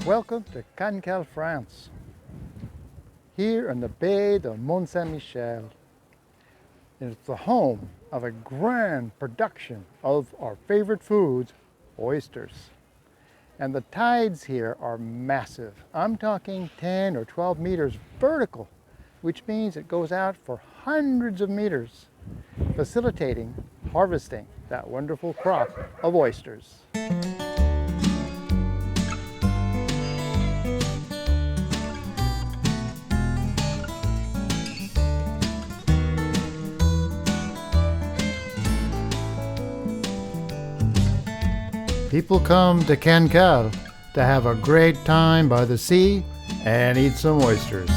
Welcome to Cancale, France, here in the Bay de Mont Saint-Michel. It's the home of a grand production of our favorite foods, oysters. And the tides here are massive. I'm talking 10 or 12 meters vertical, which means it goes out for hundreds of meters, facilitating harvesting that wonderful crop of oysters. People come to Cancale to have a great time by the sea and eat some oysters.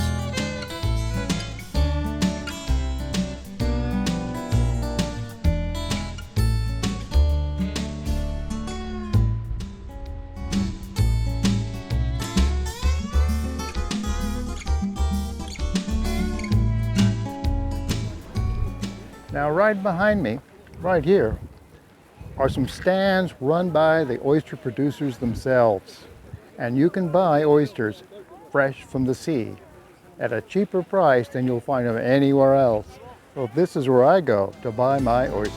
Now right behind me, right here, are some stands run by the oyster producers themselves. And you can buy oysters fresh from the sea at a cheaper price than you'll find them anywhere else. So this is where I go to buy my oysters.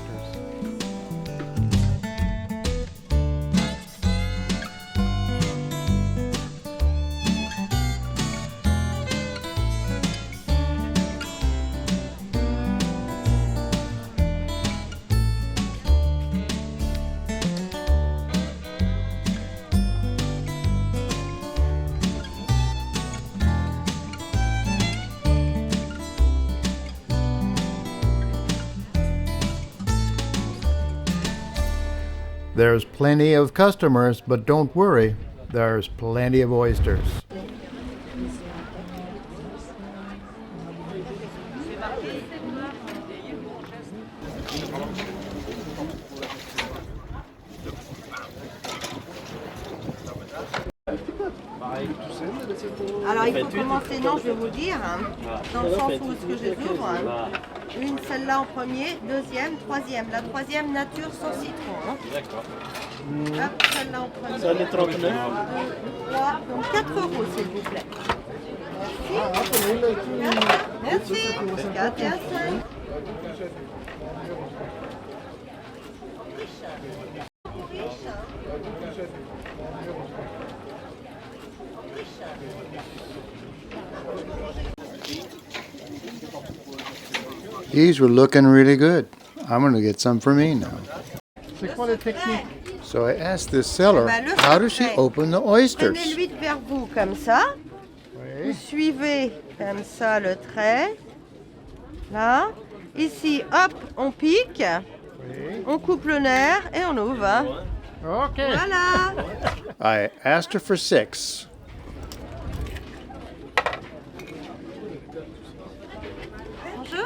There's plenty of customers, but don't worry, there's plenty of oysters. Alors il faut commencer, non je vais vous dire, dans le sens où ce que je les ouvre. Une, celle-là en premier, deuxième, troisième. La troisième nature sans citron. D'accord. Hop, celle-là en premier. Ça, les 39. 1, 2, 3, donc 4 € s'il vous plaît. Merci. Merci. 4 et un 5. These were looking really good. I'm going to get some for me now. So I asked this seller, how does she open the oysters? Prenez l'huile vers vous comme ça. Vous suivez comme ça le trait. Là. Ici, hop, on pique. On coupe le nerf et on ouvre. Okay. Voilà. I asked her for 6. Bonjour.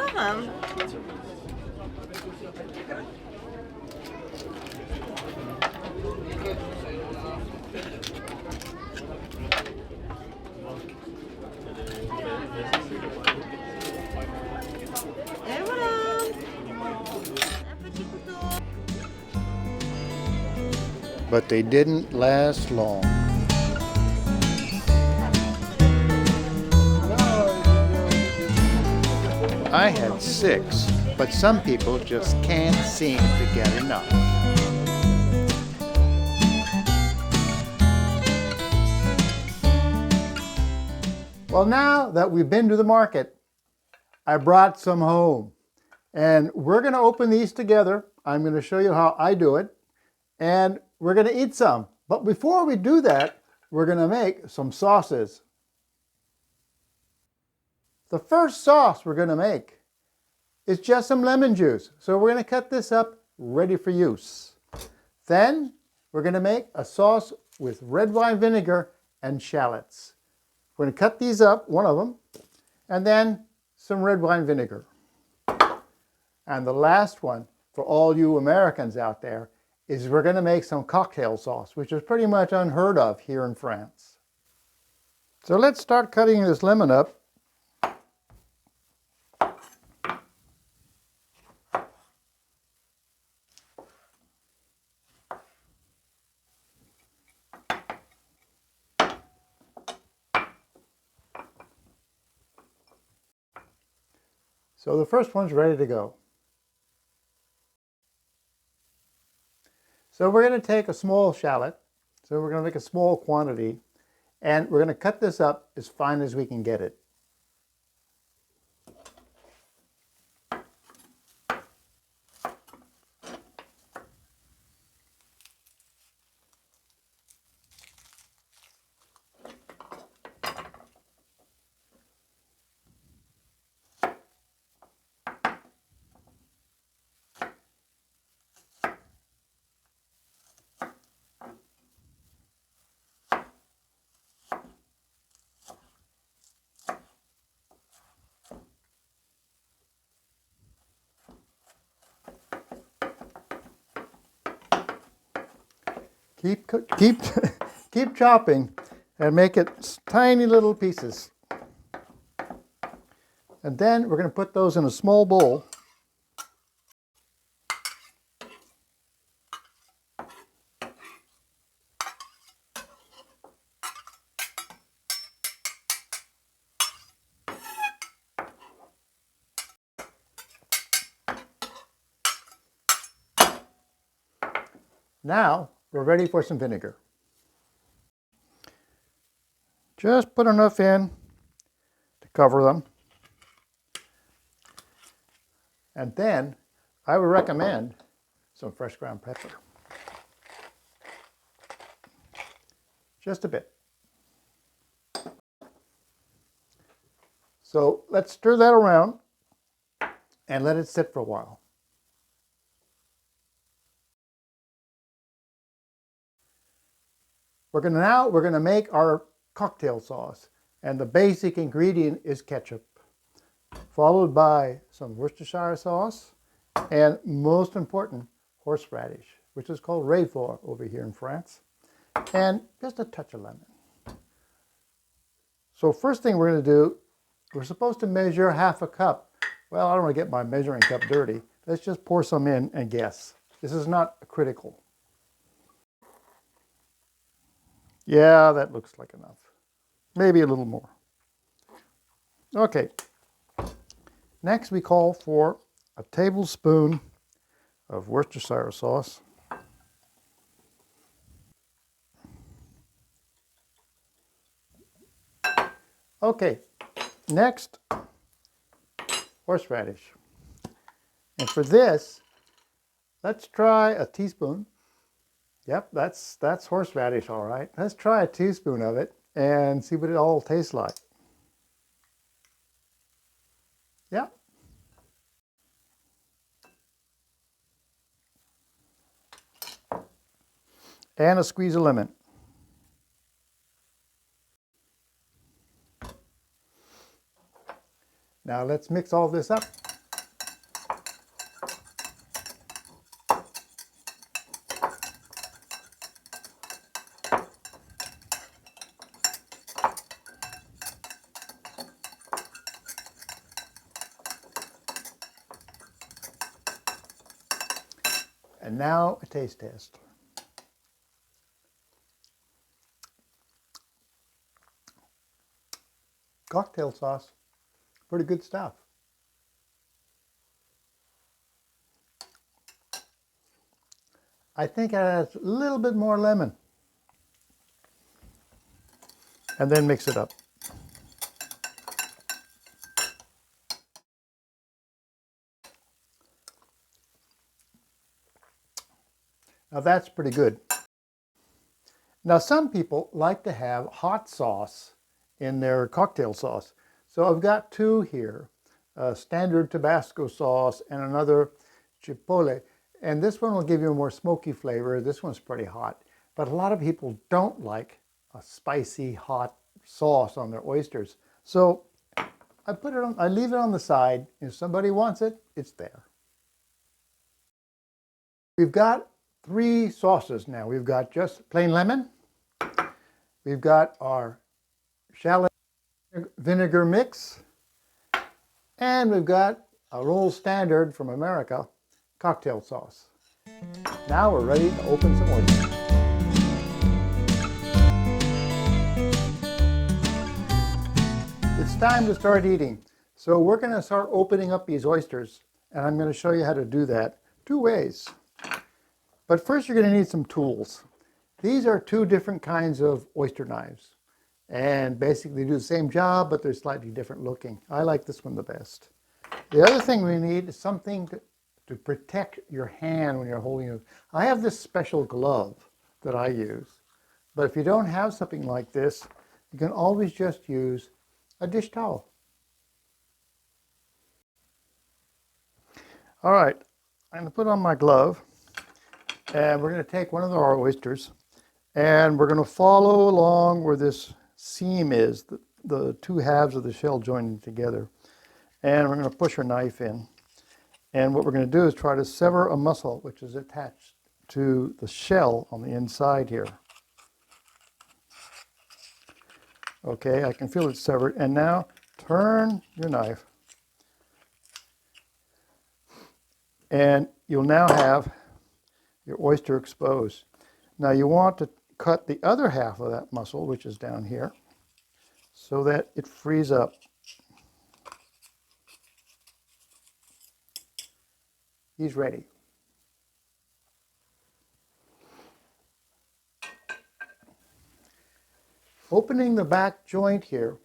Et voilà. Un petit couteau. But they didn't last long. I had 6, but some people just can't seem to get enough. Well, now that we've been to the market, I brought some home. And we're going to open these together. I'm going to show you how I do it. And we're going to eat some. But before we do that, we're going to make some sauces. The first sauce we're going to make is just some lemon juice. So we're going to cut this up ready for use. Then we're going to make a sauce with red wine vinegar and shallots. We're going to cut these up, one of them, and then some red wine vinegar. And the last one, for all you Americans out there, is we're going to make some cocktail sauce, which is pretty much unheard of here in France. So let's start cutting this lemon up. So the first one's ready to go. So we're going to take a small shallot. So we're going to make a small quantity, and we're going to cut this up as fine as we can get it. Keep chopping and make it tiny little pieces. And then we're going to put those in a small bowl. Now we're ready for some vinegar. Just put enough in to cover them. And then I would recommend some fresh ground pepper. Just a bit. So let's stir that around and let it sit for a while. We're going to make our cocktail sauce, and the basic ingredient is ketchup, followed by some Worcestershire sauce, and most important, horseradish, which is called Raifort over here in France, and just a touch of lemon. So first thing we're going to do, we're supposed to measure half a cup. Well, I don't want to get my measuring cup dirty. Let's just pour some in and guess. This is not critical. Yeah, that looks like enough. Maybe a little more. Okay. Next, we call for a tablespoon of Worcestershire sauce. Okay. Next, horseradish. And for this, let's try a teaspoon. Yep, that's horseradish, all right. Let's try a teaspoon of it and see what it all tastes like. Yeah. And a squeeze of lemon. Now let's mix all this up. And now a taste test. Cocktail sauce, pretty good stuff. I think it adds a little bit more lemon. And then mix it up. Now that's pretty good. Now some people like to have hot sauce in their cocktail sauce. So I've got two here, a standard Tabasco sauce and another chipotle. And this one will give you a more smoky flavor. This one's pretty hot. But a lot of people don't like a spicy hot sauce on their oysters. So I leave it on the side. If somebody wants it, it's there. We've got three sauces now. We've got just plain lemon. We've got our shallot vinegar mix. And we've got a old standard from America, cocktail sauce. Now we're ready to open some oysters. It's time to start eating. So we're going to start opening up these oysters, and I'm going to show you how to do that 2 ways. But first you're going to need some tools. These are 2 different kinds of oyster knives, and basically do the same job, but they're slightly different looking. I like this one the best. The other thing we need is something to protect your hand when you're holding it. I have this special glove that I use, but if you don't have something like this, you can always just use a dish towel. All right, I'm going to put on my glove, and we're going to take one of our oysters, and we're going to follow along where this seam is, the 2 halves of the shell joining together. And we're going to push our knife in. And what we're going to do is try to sever a muscle which is attached to the shell on the inside here. Okay, I can feel it severed. And now turn your knife. And you'll now have your oyster exposed. Now you want to cut the other half of that muscle, which is down here, so that it frees up. He's ready. Opening the back joint here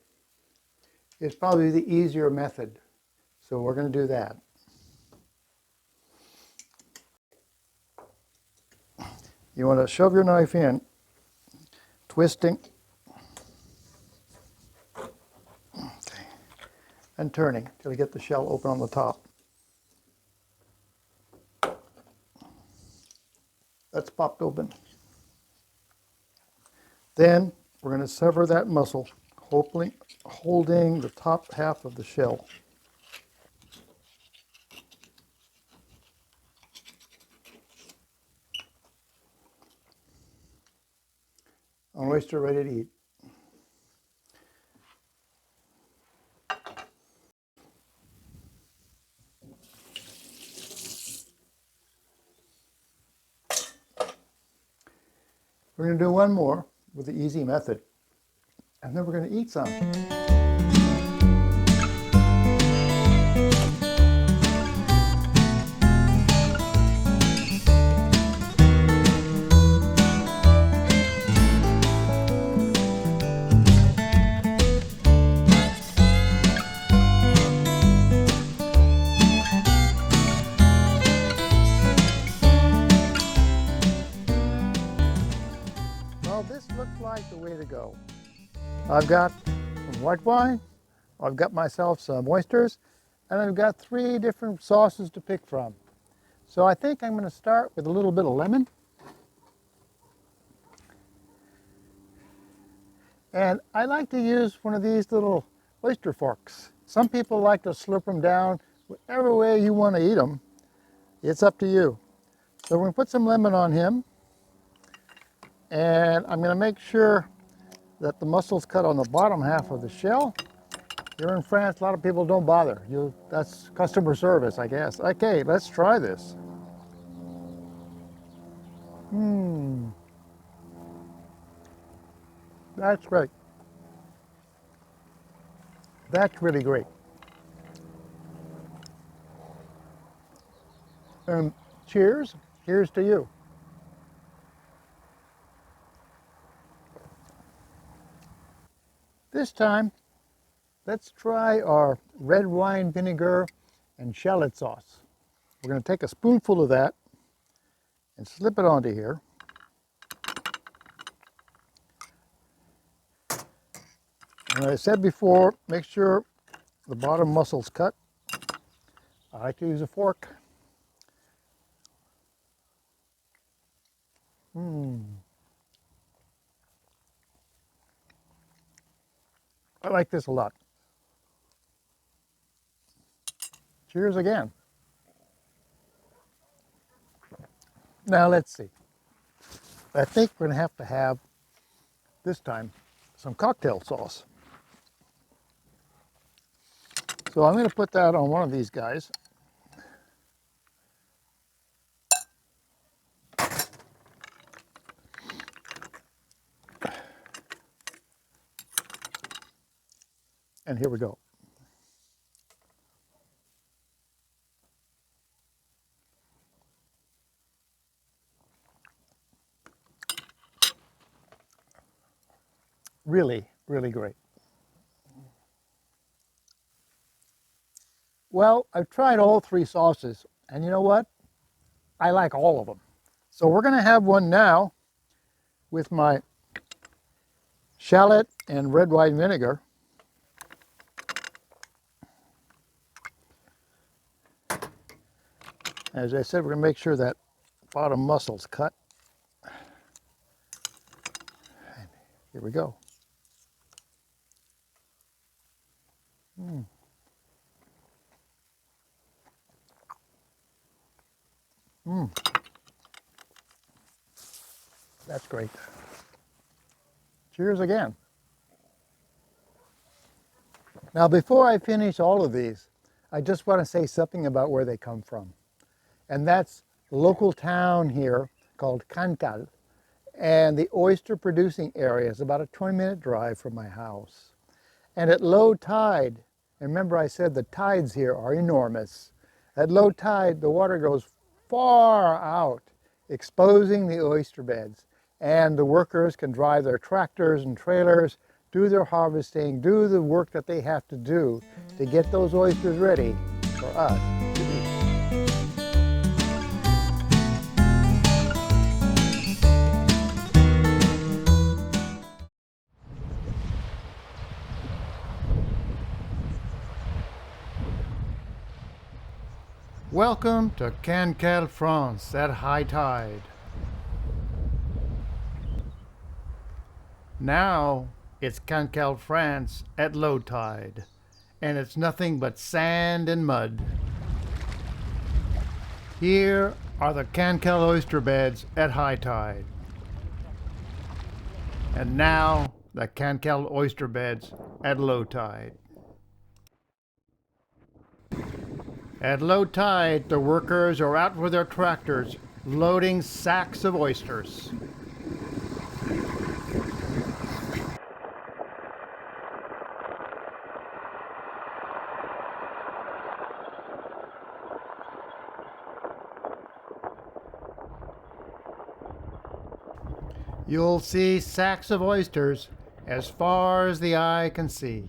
is probably the easier method. So we're going to do that. You want to shove your knife in, twisting, okay, and turning till you get the shell open on the top. That's popped open. Then we're going to sever that muscle, holding the top half of the shell. An oyster ready to eat. We're going to do one more with the easy method, and then we're going to eat some. Well, this looks like the way to go. I've got some white wine, I've got myself some oysters, and I've got 3 different sauces to pick from. So I think I'm going to start with a little bit of lemon. And I like to use one of these little oyster forks. Some people like to slurp them down whatever way you want to eat them. It's up to you. So we're going to put some lemon on him. And I'm going to make sure that the muscle's cut on the bottom half of the shell. Here in France, a lot of people don't bother. That's customer service, I guess. Okay, let's try this. That's great. That's really great. And cheers. Here's to you. This time, let's try our red wine vinegar and shallot sauce. We're going to take a spoonful of that and slip it onto here. And as I said before, make sure the bottom muscle's cut. I like to use a fork. I like this a lot. Cheers again. Now let's see. I think we're going to have this time, some cocktail sauce. So I'm going to put that on one of these guys. And here we go. Really, really great. Well, I've tried all three sauces, and you know what? I like all of them. So we're going to have one now with my shallot and red wine vinegar. As I said, we're going to make sure that bottom muscle's cut. And here we go. That's great. Cheers again. Now, before I finish all of these, I just want to say something about where they come from. And that's a local town here called Cancale. And the oyster producing area is about a 20-minute drive from my house. And at low tide, and remember I said the tides here are enormous. At low tide, the water goes far out, exposing the oyster beds. And the workers can drive their tractors and trailers, do their harvesting, do the work that they have to do to get those oysters ready for us to eat. Welcome to Cancale, France at high tide. Now it's Cancale, France at low tide, and it's nothing but sand and mud. Here are the Cancale oyster beds at high tide. And now the Cancale oyster beds at low tide. At low tide, the workers are out with their tractors loading sacks of oysters. You'll see sacks of oysters as far as the eye can see.